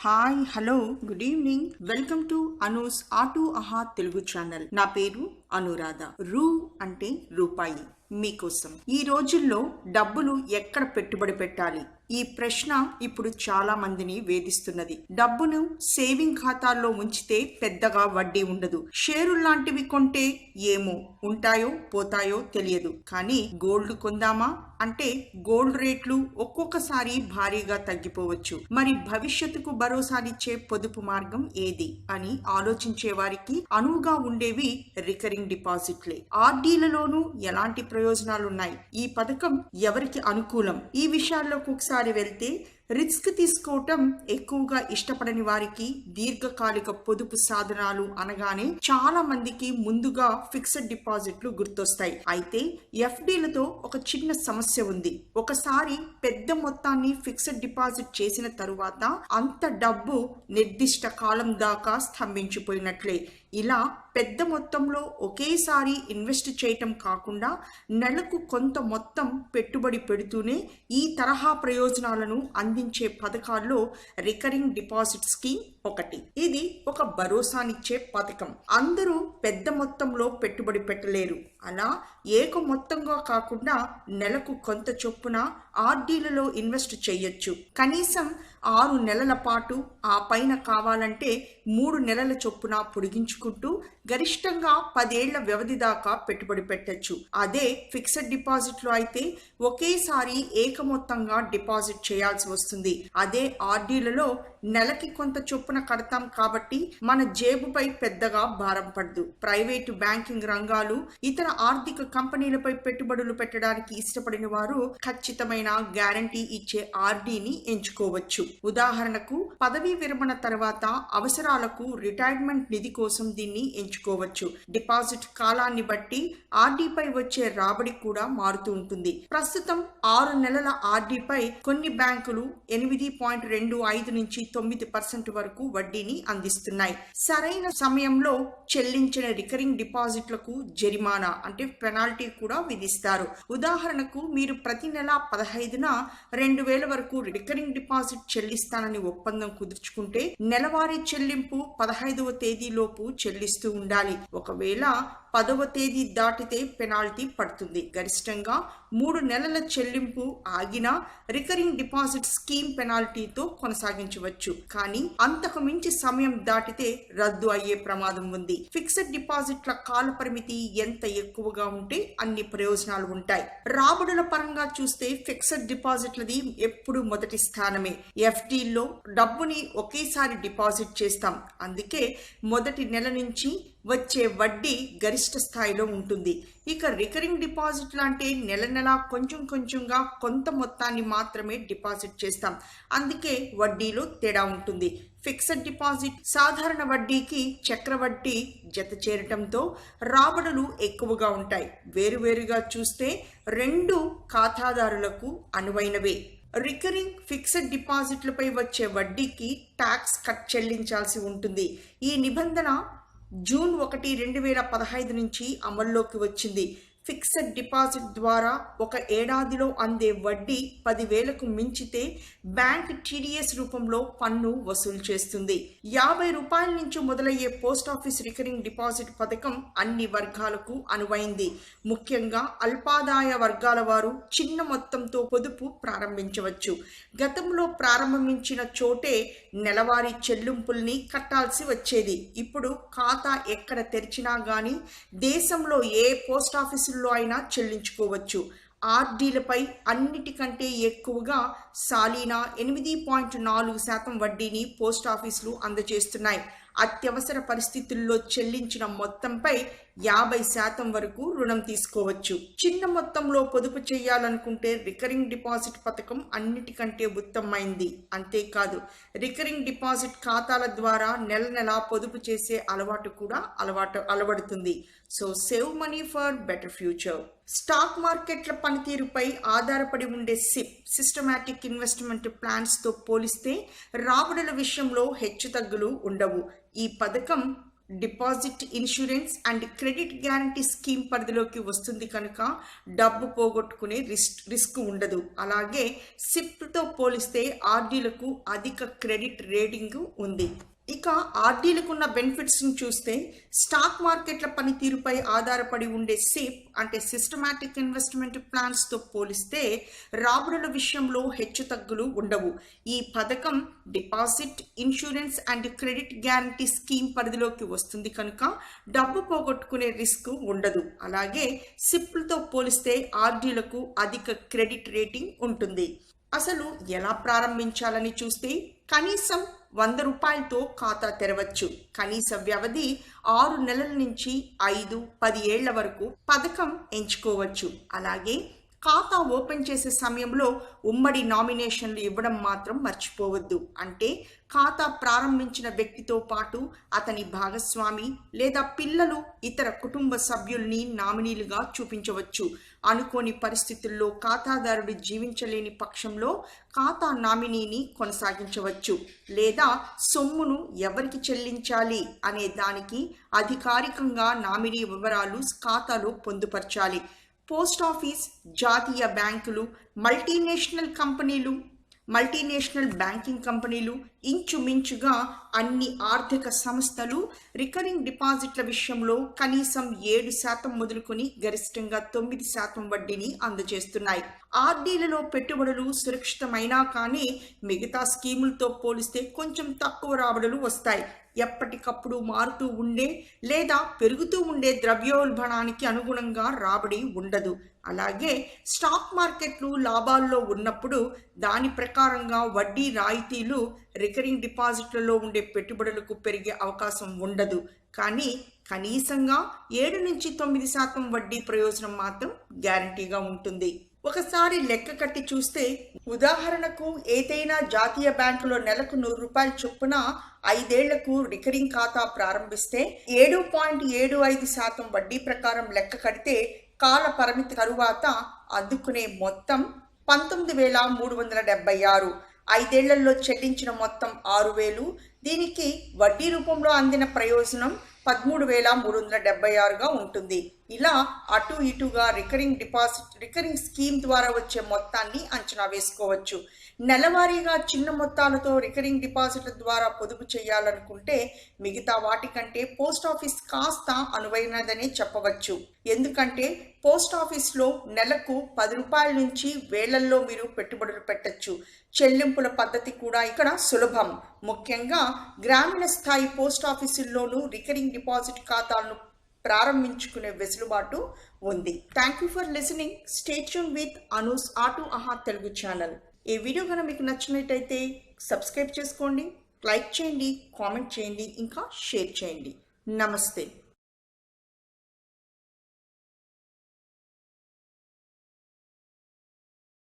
Hi hello good evening welcome to Anu's ఆటు ఆహా Telugu channel. నా పేరు అనురాధ. రూ అంటే రూపాయి. మీకోసం ఈ రోజుల్లో డబ్బులు ఎక్కడ పెట్టుబడి పెట్టాలి, ఈ ప్రశ్న ఇప్పుడు చాలా మందిని వేధిస్తున్నది. డబ్బును సేవింగ్ ఖాతాల్లో ఉంచితే పెద్దగా వడ్డీ ఉండదు. షేరు లాంటివి కొంటే ఏమో ఉంటాయో పోతాయో తెలియదు. కానీ గోల్డ్ కొందామా అంటే గోల్డ్ రేట్లు ఒక్కొక్కసారి భారీగా తగ్గిపోవచ్చు. మరి భవిష్యత్తుకు భరోసానిచ్చే పొదుపు మార్గం ఏది అని ఆలోచించే వారికి అనువుగా ఉండేవి రికరింగ్ డిపాజిట్లే. ఆర్డీలలోనూ ఎలాంటి ప్రయోజనాలున్నాయి, ఈ పథకం ఎవరికి అనుకూలం, ఈ విషయాల్లోకి ఒకసారి వెళ్తే రిస్క్ తీసుకోవటం ఎక్కువగా ఇష్టపడని వారికి దీర్ఘకాలిక పొదుపు సాధనాలు అనగానే చాలా మందికి ముందుగా ఫిక్స్డ్ డిపాజిట్లు గుర్తొస్తాయి. అయితే ఎఫ్డీలతో ఒక చిన్న సమస్య ఉంది. ఒకసారి పెద్ద మొత్తాన్ని ఫిక్స్డ్ డిపాజిట్ చేసిన తరువాత అంత డబ్బు నిర్దిష్ట కాలం దాకా స్తంభించిపోయినట్లే. ఇలా పెద్ద మొత్తంలో ఒకేసారి ఇన్వెస్ట్ చేయటం కాకుండా నెలకు కొంత మొత్తం పెట్టుబడి పెడుతూనే ఈ తరహా ప్రయోజనాలను అందించే పథకాల్లో రికరింగ్ డిపాజిట్ స్కీమ్ ఒకటి. ఇది ఒక భరోసానిచ్చే పథకం. అందరూ పెద్ద మొత్తంలో పెట్టుబడి పెట్టలేరు. అలా ఏక మొత్తంగా కాకుండా నెలకు కొంత చొప్పున ఆర్డీలలో ఇన్వెస్ట్ చేయొచ్చు. కనీసం 6 నెలల పాటు, ఆ పైన కావాలంటే 3 నెలల చొప్పున పొడిగించుకుంటూ గరిష్టంగా 10 ఏళ్ల వ్యవధి దాకా పెట్టుబడి పెట్టచ్చు. అదే ఫిక్స్డ్ డిపాజిట్లో అయితే ఒకేసారి ఏకమొత్తంగా డిపాజిట్ చేయాల్సి వస్తుంది. అదే ఆర్డీలలో నెలకి కొంత చొప్పున కడతాం కాబట్టి మన జేబుపై పెద్దగా భారం పడదు. ప్రైవేటు బ్యాంకింగ్ రంగాలు, ఇతర ఆర్థిక కంపెనీలపై పెట్టుబడులు పెట్టడానికి ఇష్టపడిన వారు ఖచ్చితమైన గ్యారంటీ ఇచ్చే ఆర్డీని ఎంచుకోవచ్చు. ఉదాహరణకు పదవీ విరమణ తర్వాత అవసరాలకు రిటైర్మెంట్ నిధి కోసం దీన్ని ఎంచుకోవచ్చు. డిపాజిట్ కాలాన్ని బట్టి ఆర్డీపై వచ్చే రాబడి కూడా మారుతూ ఉంటుంది. ప్రస్తుతం 6 నెలల ఆర్డీపై కొన్ని బ్యాంకులు 8.25 నుంచి 9% వరకు వడ్డీని అందిస్తున్నాయి. సరైన సమయంలో చెల్లించిన రికరింగ్ డిపాజిట్లకు జరిమానా అంటే పెనాల్టీ కూడా విధిస్తారు. ఉదాహరణకు మీరు ప్రతి నెల 15న 2000 వరకు రికరింగ్ డిపాజిట్ చెల్లిస్తానని ఒప్పందం కుదుర్చుకుంటే నెలవారీ చెల్లింపు 15వ తేదీలోపు చెల్లిస్తూ ఉండాలి. ఒకవేళ 10వ తేదీ దాటితే పెనాల్టీ పడుతుంది. గరిష్టంగా 3 నెలల చెల్లింపు ఆగినా రికరింగ్ డిపాజిట్ స్కీమ్ పెనాల్టీతో కొనసాగించవచ్చు. కానీ అంతకు మించి సమయం దాటితే రద్దు అయ్యే ప్రమాదం ఉంది. ఫిక్స్డ్ డిపాజిట్ల కాల పరిమితి ఎంత ఎక్కువగా ఉంటే అన్ని ప్రయోజనాలు ఉంటాయి. రాబడుల పరంగా చూస్తే ఫిక్స్డ్ డిపాజిట్లది ఎప్పుడు మొదటి స్థానమే. ఎఫ్డీల్లో డబ్బుని ఒకేసారి డిపాజిట్ చేస్తాం. అందుకే మొదటి నెల నుంచి వచ్చే వడ్డీ గరిష్ట స్థాయిలో ఉంటుంది. ఇక రికరింగ్ డిపాజిట్లు అంటే నెల నెలా కొంచెం కొంచెంగా కొంత మొత్తాన్ని మాత్రమే డిపాజిట్ చేస్తాం. అందుకే వడ్డీలో తేడా ఉంటుంది. ఫిక్స్డ్ డిపాజిట్ సాధారణ వడ్డీకి చక్రవడ్డీ జత చేరటంతో రాబడులు ఎక్కువగా ఉంటాయి. వేరువేరుగా చూస్తే రెండు ఖాతాదారులకు అనువైనవే. రికరింగ్ ఫిక్స్డ్ డిపాజిట్లపై వచ్చే వడ్డీకి ట్యాక్స్ కట్ చెల్లించాల్సి ఉంటుంది. ఈ నిబంధన జూన్ 1, 2015 నుంచి అమల్లోకి వచ్చింది. ఫిక్స్డ్ డిపాజిట్ ద్వారా ఒక ఏడాదిలో అందే వడ్డీ 10,000కు మించితే బ్యాంక్ టీడీఎస్ రూపంలో పన్ను వసూలు చేస్తుంది. ₹50 నుంచి మొదలయ్యే పోస్ట్ ఆఫీస్ రికరింగ్ డిపాజిట్ పథకం అన్ని వర్గాలకు అనువైంది. ముఖ్యంగా అల్పాదాయ వర్గాల వారు చిన్న మొత్తంతో పొదుపు ప్రారంభించవచ్చు. గతంలో ప్రారంభించిన చోటే నెలవారీ చెల్లింపుల్ని కట్టాల్సి వచ్చేది. ఇప్పుడు ఖాతా ఎక్కడ తెరిచినా గానీ దేశంలో ఏ పోస్ట్ ఆఫీసు అయినా చెల్లించుకోవచ్చు. ఆర్డీలపై అన్నిటికంటే ఎక్కువగా సాలీనా 8.4% వడ్డీని పోస్ట్ ఆఫీసులు అందజేస్తున్నాయి. అత్యవసర పరిస్థితుల్లో చెల్లించిన మొత్తంపై 50% వరకు రుణం తీసుకోవచ్చు. చిన్న మొత్తంలో పొదుపు చేయాలనుకుంటే రికరింగ్ డిపాజిట్ పథకం అన్నిటికంటే ఉత్తమమైంది. అంతేకాదు రికరింగ్ డిపాజిట్ ఖాతాల ద్వారా నెల నెలా పొదుపు చేసే అలవాటు కూడా అలవడుతుంది. So save money for better future. Stock మార్కెట్ల పనితీరుపై ఆధారపడి ఉండే సిస్టమాటిక్ ఇన్వెస్ట్మెంట్ ప్లాన్స్తో పోలిస్తే రాబడుల విషయంలో హెచ్చుతగ్గులు ఉండవు. ఈ పథకం deposit insurance and credit guarantee scheme పరిధిలోకి వస్తుంది కనుక డబ్బు పోగొట్టుకునే రిస్క్ ఉండదు. అలాగే సిప్తో పోలిస్తే ఆర్డీలకు అధిక క్రెడిట్ రేటింగ్ ఉంది. ఇక ఆర్డీలకు ఉన్న బెనిఫిట్స్ని చూస్తే స్టాక్ మార్కెట్ల పనితీరుపై ఆధారపడి ఉండే సిప్ అంటే సిస్టమాటిక్ ఇన్వెస్ట్మెంట్ ప్లాన్స్తో పోలిస్తే రాబడుల విషయంలో హెచ్చుతగ్గులు ఉండవు. ఈ పథకం deposit insurance and credit guarantee scheme పరిధిలోకి వస్తుంది కనుక డబ్బు పోగొట్టుకునే రిస్క్ ఉండదు. అలాగే సిప్లతో పోలిస్తే ఆర్డీలకు అధిక క్రెడిట్ రేటింగ్ ఉంటుంది. అసలు ఎలా ప్రారంభించాలని చూస్తే కనీసం 100 రూపాయలతో ఖాతా తెరవచ్చు. కనీస వ్యవధి 6 నెలల నుంచి 5-10 ఏళ్ల వరకు పథకం ఎంచుకోవచ్చు. అలాగే ఖాతా ఓపెన్ చేసే సమయంలో ఉమ్మడి నామినేషన్లు ఇవ్వడం మాత్రం మర్చిపోవద్దు. అంటే ఖాతా ప్రారంభించిన వ్యక్తితో పాటు అతని భాగస్వామి లేదా పిల్లలు, ఇతర కుటుంబ సభ్యుల్ని నామినీలుగా చూపించవచ్చు. అనుకోని పరిస్థితుల్లో ఖాతాదారుడు జీవించలేని పక్షంలో ఖాతా నామినీని కొనసాగించవచ్చు. లేదా సొమ్మును ఎవరికి చెల్లించాలి అనే దానికి అధికారికంగా నామినీ వివరాలు ఖాతాలో పొందుపరచాలి. పోస్ట్ ఆఫీస్, జాతీయ బ్యాంకులు, మల్టీనేషనల్ బ్యాంకింగ్ కంపెనీలు, ఇంచుమించుగా అన్ని ఆర్థిక సంస్థలు రికరింగ్ డిపాజిట్ల విషయంలో కనీసం 7% మొదలుకొని గరిష్టంగా 9% వడ్డీని అందజేస్తున్నాయి. ఆర్డీలలో పెట్టుబడులు సురక్షితమైనా కానీ మిగతా స్కీములతో పోలిస్తే కొంచెం తక్కువ రాబడులు వస్తాయి. ఎప్పటికప్పుడు మారుతూ ఉండే లేదా పెరుగుతూ ఉండే ద్రవ్యోల్బణానికి అనుగుణంగా రాబడి ఉండదు. అలాగే స్టాక్ మార్కెట్లు లాభాల్లో ఉన్నప్పుడు దాని ప్రకారంగా వడ్డీ రాయితీలు రికరింగ్ డిపాజిట్లలో ఉండే పెట్టుబడులకు పెరిగే అవకాశం ఉండదు. కానీ కనీసంగా 7-9% వడ్డీ ప్రయోజనం మాత్రం గ్యారంటీగా ఉంటుంది. ఒకసారి లెక్క కట్టి చూస్తే ఉదాహరణకు ఏదైనా జాతీయ బ్యాంకులో నెలకు 100 రూపాయల చొప్పున 5 ఏళ్లకు రికరింగ్ ఖాతా ప్రారంభిస్తే 7.75% వడ్డీ ప్రకారం లెక్క కడితే కాల పరిమితి తరువాత అందుకునే మొత్తం 19,376. 5 ఏళ్లలో చెల్లించిన మొత్తం 6,000. దీనికి వడ్డీ రూపంలో అందిన ప్రయోజనం 13,376గా ఉంటుంది. ఇలా అటు ఇటుగా రికరింగ్ స్కీమ్ ద్వారా వచ్చే మొత్తాన్ని అంచనా వేసుకోవచ్చు. నెలవారీగా చిన్న మొత్తాలతో రికరింగ్ డిపాజిట్ల ద్వారా పొదుపు చేయాలనుకుంటే మిగతా వాటికంటే పోస్ట్ ఆఫీస్ కాస్త అనువైనదనే చెప్పవచ్చు. ఎందుకంటే పోస్ట్ ఆఫీస్లో నెలకు 10 రూపాయల నుంచి వేలల్లో మీరు పెట్టుబడులు పెట్టచ్చు. చెల్లింపుల పద్ధతి కూడా ఇక్కడ సులభం. ముఖ్యంగా గ్రామీణ స్థాయి పోస్ట్ ఆఫీసుల్లోనూ రికరింగ్ డిపాజిట్ ఖాతాలను ప్రారంభించుకునే వెసులుబాటు ఉంది. Thank you for listening. Stay tuned with Anu's ఆటు ఆహా తెలుగు ఛానల్. ఈ వీడియో కనుక మీకు నచ్చినట్టయితే సబ్స్క్రైబ్ చేసుకోండి, లైక్ చేయండి, కామెంట్ చేయండి, ఇంకా షేర్ చేయండి. నమస్తే.